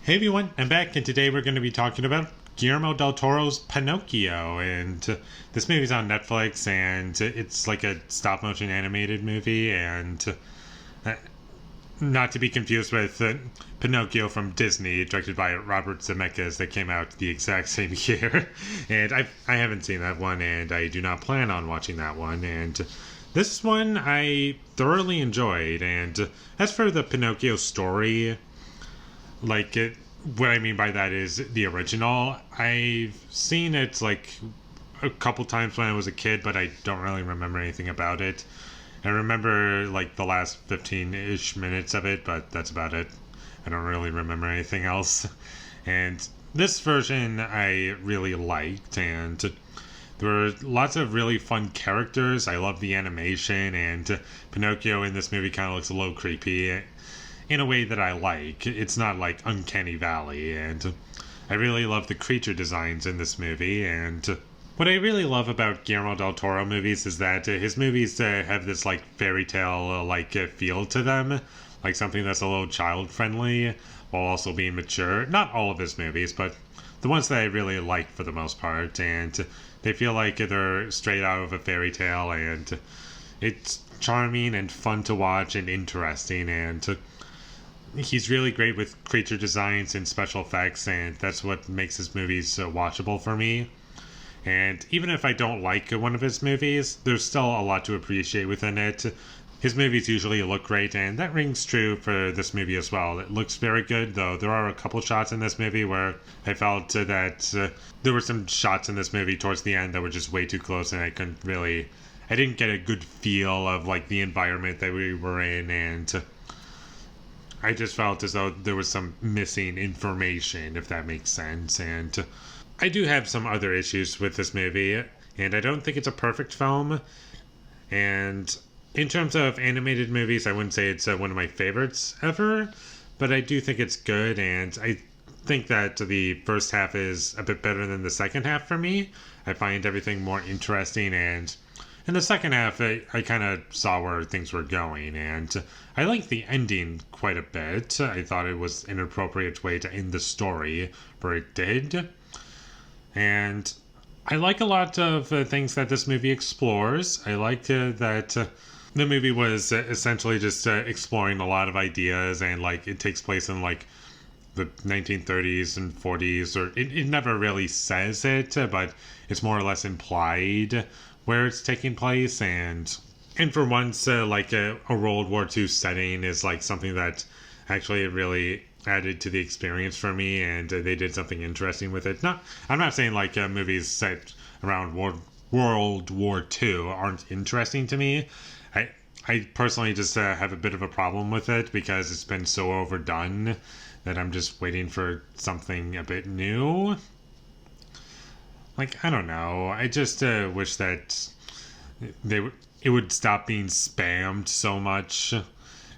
Hey everyone, I'm back, and today we're going to be talking about Guillermo del Toro's Pinocchio. And this movie's on Netflix, and it's like a stop motion animated movie, and uh, not to be confused with Pinocchio from Disney, directed by Robert Zemeckis, that came out the exact same year. And I haven't seen that one, and I do not plan on watching that one. And this one I thoroughly enjoyed. And as for the Pinocchio story, like it, what I mean by that is the original. I've seen it like a couple times when I was a kid, but I don't really remember anything about it. I remember like the last 15-ish minutes of it, but that's about it. I don't really remember anything else. And this version I really liked, and there were lots of really fun characters. I love the animation, and Pinocchio in this movie kind of looks a little creepy in a way that I like. It's not like Uncanny Valley, and I really love the creature designs in this movie. And what I really love about Guillermo del Toro movies is that his movies have this like fairy tale like feel to them, like something that's a little child friendly while also being mature. Not all of his movies, but the ones that I really like for the most part, and they feel like they're straight out of a fairy tale, and it's charming and fun to watch and interesting. And he's really great with creature designs and special effects, and that's what makes his movies so watchable for me. And even if I don't like one of his movies, there's still a lot to appreciate within it. His movies usually look great, and that rings true for this movie as well. It looks very good, though there are a couple shots in this movie where I felt that there were some shots in this movie towards the end that were just way too close, and I didn't get a good feel of like the environment that we were in, and I just felt as though there was some missing information, if that makes sense. And I do have some other issues with this movie, and I don't think it's a perfect film. And in terms of animated movies, I wouldn't say it's one of my favorites ever, but I do think it's good, and I think that the first half is a bit better than the second half for me. I find everything more interesting, and in the second half, I kind of saw where things were going, and I liked the ending quite a bit. I thought it was an appropriate way to end the story, where it did. And I like a lot of things that this movie explores. I liked that the movie was essentially just exploring a lot of ideas, and like it takes place in like the 1930s and 40s, or it never really says it, but it's more or less implied where it's taking place. And for once, like a World War II setting is like something that actually really added to the experience for me, and they did something interesting with it. I'm not saying like movies set around World War II aren't interesting to me. I personally just have a bit of a problem with it because it's been so overdone that I'm just waiting for something a bit new. Like, I don't know. I just wish that it would stop being spammed so much.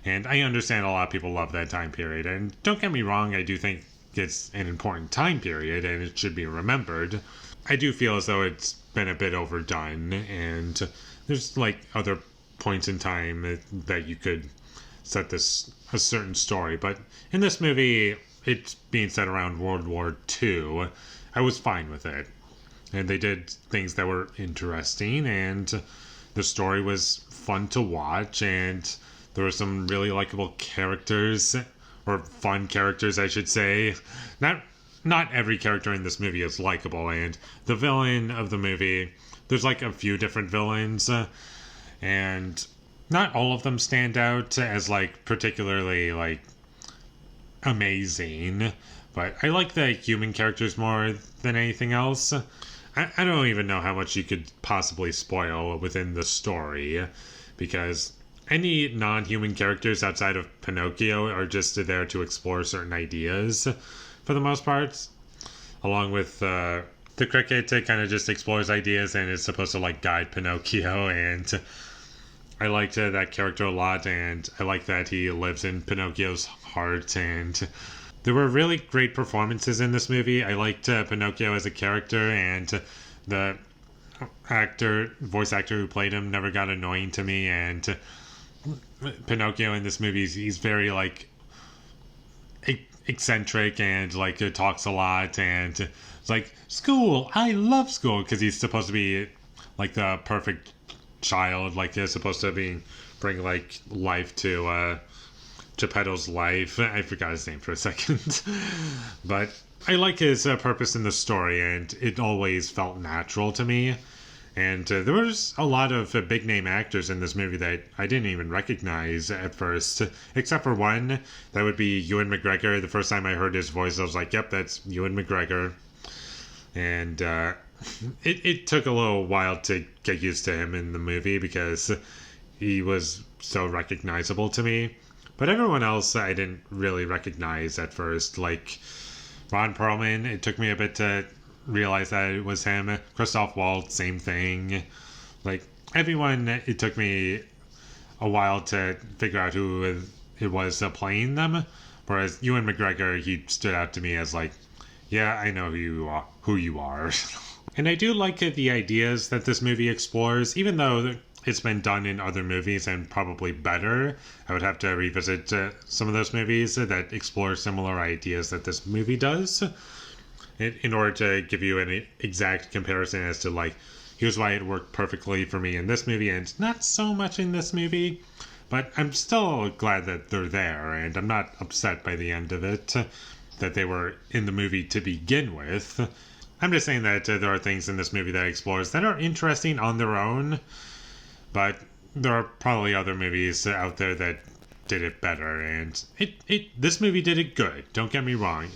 And I understand a lot of people love that time period. And don't get me wrong, I do think it's an important time period and it should be remembered. I do feel as though it's been a bit overdone, and there's like other points in time that you could set this a certain story. But in this movie, it's being set around World War II. I was fine with it. And they did things that were interesting, and the story was fun to watch, and there were some really likable characters, or fun characters, I should say. Not every character in this movie is likable, and the villain of the movie, there's like a few different villains, and not all of them stand out as like particularly like amazing, but I like the human characters more than anything else. I don't even know how much you could possibly spoil within the story, because any non-human characters outside of Pinocchio are just there to explore certain ideas for the most part, along with the cricket. It kind of just explores ideas and is supposed to like guide Pinocchio, and I liked that character a lot, and I like that he lives in Pinocchio's heart. And there were really great performances in this movie. I liked Pinocchio as a character, and the voice actor who played him never got annoying to me. And Pinocchio in this movie, he's very like eccentric and like talks a lot and it's like school. I love school because he's supposed to be like the perfect child. Like he's supposed to be bring like life to Geppetto's life. I forgot his name for a second, but I like his purpose in the story, and it always felt natural to me. And there was a lot of big name actors in this movie that I didn't even recognize at first, except for one. That would be Ewan McGregor. The first time I heard his voice, I was like, yep, that's Ewan McGregor. And it took a little while to get used to him in the movie because he was so recognizable to me. But everyone else I didn't really recognize at first. Like Ron Perlman, it took me a bit to realize that it was him. Christoph Waltz, same thing. Like everyone, it took me a while to figure out who it was playing them. Whereas Ewan McGregor, he stood out to me as like, yeah, I know who you are. And I do like the ideas that this movie explores, even though it's been done in other movies and probably better. I would have to revisit some of those movies that explore similar ideas that this movie does in order to give you an exact comparison as to like, here's why it worked perfectly for me in this movie and not so much in this movie. But I'm still glad that they're there, and I'm not upset by the end of it that they were in the movie to begin with. I'm just saying that there are things in this movie that explores that are interesting on their own, but there are probably other movies out there that did it better, and this movie did it good. Don't get me wrong.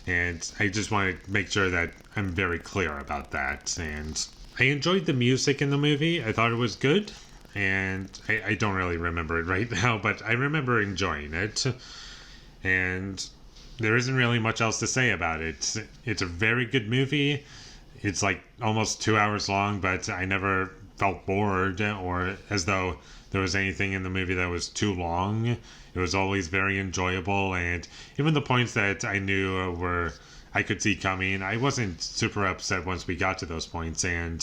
And I just want to make sure that I'm very clear about that. And I enjoyed the music in the movie. I thought it was good, and I don't really remember it right now, but I remember enjoying it. And there isn't really much else to say about it. It's a very good movie. It's like almost 2 hours long, but I never felt bored or as though there was anything in the movie that was too long. It was always very enjoyable, and even the points that I knew I could see coming, I wasn't super upset once we got to those points. And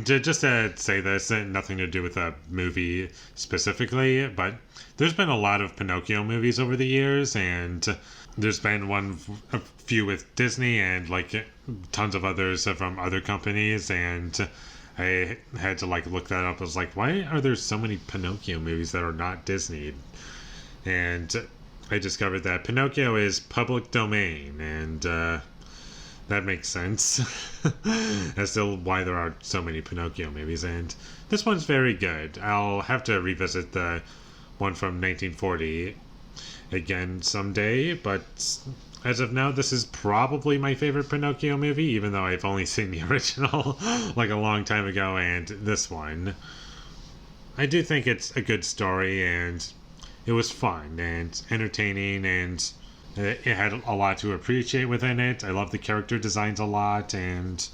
just to say this, nothing to do with a movie specifically, but there's been a lot of Pinocchio movies over the years, and there's been a few with Disney and like tons of others from other companies, and I had to like look that up. I was like, why are there so many Pinocchio movies that are not Disney? And I discovered that Pinocchio is public domain, and that makes sense as to why there are so many Pinocchio movies. And this one's very good. I'll have to revisit the one from 1940 again someday, but as of now, this is probably my favorite Pinocchio movie, even though I've only seen the original like a long time ago, and this one. I do think it's a good story, and it was fun and entertaining, and it had a lot to appreciate within it. I love the character designs a lot, and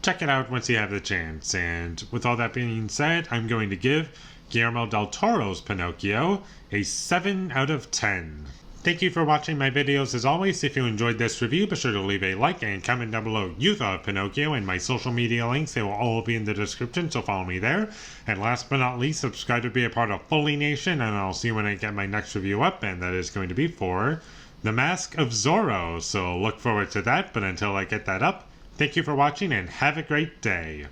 check it out once you have the chance. And with all that being said, I'm going to give Guillermo del Toro's Pinocchio a 7 out of 10. Thank you for watching my videos as always. If you enjoyed this review, be sure to leave a like and comment down below you thought of Pinocchio, and my social media links, they will all be in the description, so follow me there. And last but not least, subscribe to be a part of Foley Nation, and I'll see you when I get my next review up, and that is going to be for The Mask of Zorro. So look forward to that, but until I get that up, thank you for watching and have a great day.